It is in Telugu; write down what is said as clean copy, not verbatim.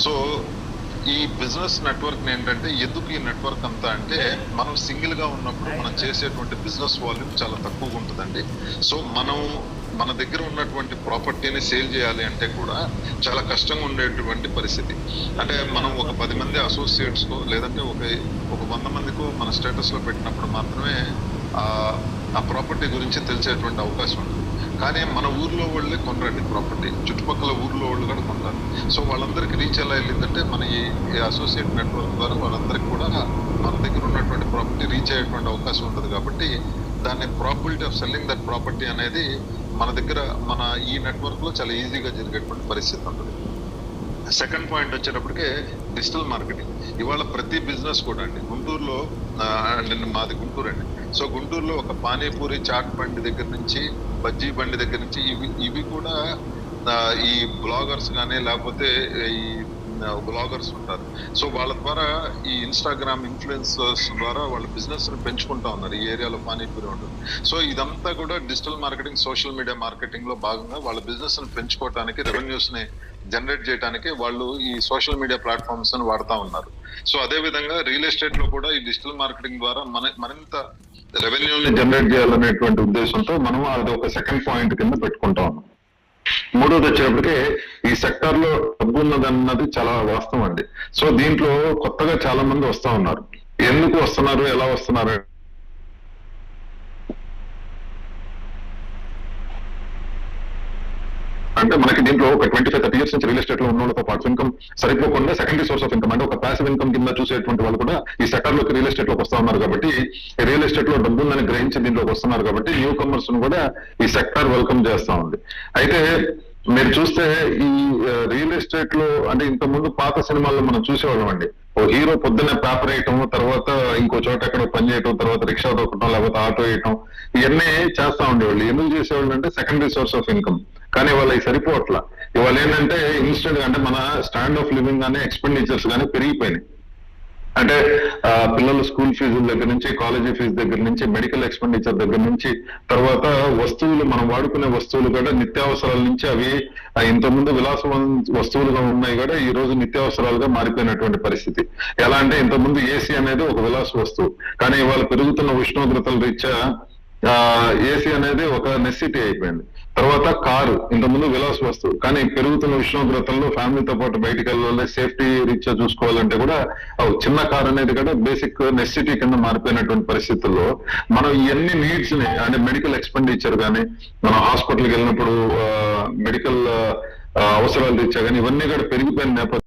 సో ఈ బిజినెస్ నెట్వర్క్ ఏంటంటే, ఎందుకు ఈ నెట్వర్క్ అంతా అంటే, మనం సింగిల్ గా ఉన్నప్పుడు మనం చేసేటువంటి బిజినెస్ వాల్యూమ్ చాలా తక్కువగా ఉంటుందండి. సో మన దగ్గర ఉన్నటువంటి ప్రాపర్టీని సేల్ చేయాలి అంటే కూడా చాలా కష్టంగా ఉండేటువంటి పరిస్థితి. అంటే మనం ఒక 10 మంది అసోసియేట్స్ కో లేదంటే ఒక 100 మందికో మన స్టేటస్ లో పెట్టినప్పుడు మాత్రమే ఆ ప్రాపర్టీ గురించి తెలిసేటువంటి అవకాశం ఉంటుంది. కానీ మన ఊర్లో వాళ్ళే కొనరండి ప్రాపర్టీ, చుట్టుపక్కల ఊర్లో వాళ్ళు కూడా కొనరు. సో వాళ్ళందరికీ రీచ్ ఎలా వెళ్ళిందంటే, మన ఈ అసోసియేట్ నెట్వర్క్ ద్వారా వాళ్ళందరికీ కూడా మన దగ్గర ఉన్నటువంటి ప్రాపర్టీ రీచ్ అయ్యేటువంటి అవకాశం ఉంటుంది. కాబట్టి దాన్ని probability of selling that property అనేది మన దగ్గర మన ఈ నెట్వర్క్ లో చాలా ఈజీగా జరిగేటువంటి పరిస్థితి ఉంటుంది. సెకండ్ పాయింట్ వచ్చేటప్పటికే డిజిటల్ మార్కెటింగ్. ఇవాళ ప్రతి బిజినెస్ కూడా అండి, గుంటూరులో మాది గుంటూరు అండి. సో గుంటూరులో ఒక పానీపూరి చాట్ బండి దగ్గర నుంచి, బజ్జీ బండి దగ్గర నుంచి ఇవి కూడా ఈ బ్లాగర్స్ కానీ లేకపోతే ఈ బ్లాగర్స్ ఉంటారు. సో వాళ్ళ ద్వారా ఈ ఇన్స్టాగ్రామ్ ఇన్ఫ్లుయెన్సర్స్ ద్వారా వాళ్ళ బిజినెస్ ని పెంచుకుంటా ఉన్నారు. ఈ ఏరియాలో పానీపూరి ఉంటుంది. సో ఇదంతా కూడా digital marketing, social media marketing లో భాగంగా వాళ్ళ బిజినెస్ ని పెంచుకోవడానికి, రెవెన్యూస్ ని జనరేట్ చేయడానికి వాళ్ళు ఈ సోషల్ మీడియా ప్లాట్ఫామ్స్ ని వాడుతూ ఉన్నారు. సో అదే విధంగా రియల్ ఎస్టేట్ లో కూడా ఈ డిజిటల్ మార్కెటింగ్ ద్వారా మరింత రెవెన్యూని జనరేట్ చేయాలనేటువంటి ఉద్దేశంతో మనం అది ఒక సెకండ్ పాయింట్ కింద పెట్టుకుంటా ఉన్నాం. మూడోది వచ్చేటప్పటికే ఈ సెక్టర్ లో డబ్బు ఉన్నదన్నది చాలా వాస్తవం అండి. సో దీంట్లో కొత్తగా చాలా మంది వస్తా ఉన్నారు. ఎందుకు వస్తున్నారు, ఎలా వస్తున్నారు అంటే, మనకి దీంట్లో ఒక 25-30 years నుంచి రియల్ ఎస్టేట్ లో ఉన్న వాళ్ళతో పాటు ఇన్కమ్ సరిపోకుండా సెకండరీ సోర్స్ ఆఫ్ ఇన్కమ్ అంటే ఒక ప్యాసివ్ ఇన్కమ్ కింద చూసేటువంటి వాళ్ళు కూడా ఈ సెక్టర్ లోకి రియల్ ఎస్టేట్ లోకి వస్తా ఉన్నారు. కాబట్టి రియల్ ఎస్టేట్ లో డబ్బు ఉందని గ్రహించి దీంట్లోకి వస్తున్నారు. కాబట్టి న్యూ కమర్స్ ను కూడా ఈ సెక్టర్ వెల్కమ్ చేస్తా ఉంది. అయితే మీరు చూస్తే ఈ రియల్ ఎస్టేట్ లో అంటే ఇంత ముందు పాత సినిమాల్లో మనం చూసేవాళ్ళం అండి. ఓ హీరో పొద్దున్నే పేపర్ వేయటం, తర్వాత ఇంకో చోట ఎక్కడో పని చేయటం, తర్వాత రిక్షా దొక్కటం, లేకపోతే ఆటో వేయటం, ఇవన్నీ చేస్తా ఉండేవాళ్ళు. ఎందుకు చేసేవాళ్ళు అంటే సెకండరీ సోర్స్ ఆఫ్ ఇన్కమ్. కానీ ఇవాళ సరిపోవట్లా. ఇవాళ ఏంటంటే ఇన్స్టెంట్ అంటే మన స్టాండ్ ఆఫ్ లివింగ్ కానీ ఎక్స్పెండిచర్స్ కానీ పెరిగిపోయినాయి. అంటే పిల్లల స్కూల్ ఫీజుల దగ్గర నుంచి, కాలేజీ ఫీజు దగ్గర నుంచి, మెడికల్ ఎక్స్పెండిచర్ దగ్గర నుంచి, తర్వాత వస్తువులు మనం వాడుకునే వస్తువులు కూడా నిత్యావసరాల నుంచి అవి ఇంతకుముందు విలాస వస్తువులుగా ఉన్నాయి కూడా ఈ రోజు నిత్యావసరాలుగా మారిపోయినటువంటి పరిస్థితి. ఎలా అంటే ఇంతకుముందు ఏసీ అనేది ఒక విలాస వస్తువు, కానీ ఇవాళ పెరుగుతున్న ఉష్ణోగ్రతల రీత్యా ఏసీ అనేది ఒక నెసిటీ అయిపోయింది. తర్వాత కారు ఇంతకుముందు విలాస వస్తువు, కానీ పెరుగుతున్న ఉష్ణోగ్రతల్లో ఫ్యామిలీతో పాటు బయటకు వెళ్ళాలి, సేఫ్టీ రీత్యా చూసుకోవాలంటే కూడా చిన్న కార్ అనేది కూడా బేసిక్ నెసిటీ కింద మారిపోయినటువంటి పరిస్థితుల్లో మనం ఇవన్నీ నీడ్స్ ని అంటే మెడికల్ ఎక్స్పెండిచర్ కానీ, మనం హాస్పిటల్కి వెళ్ళినప్పుడు మెడికల్ అవసరాలు రీత్యా కానీ ఇవన్నీ కూడా పెరిగిపోయిన నేపథ్యం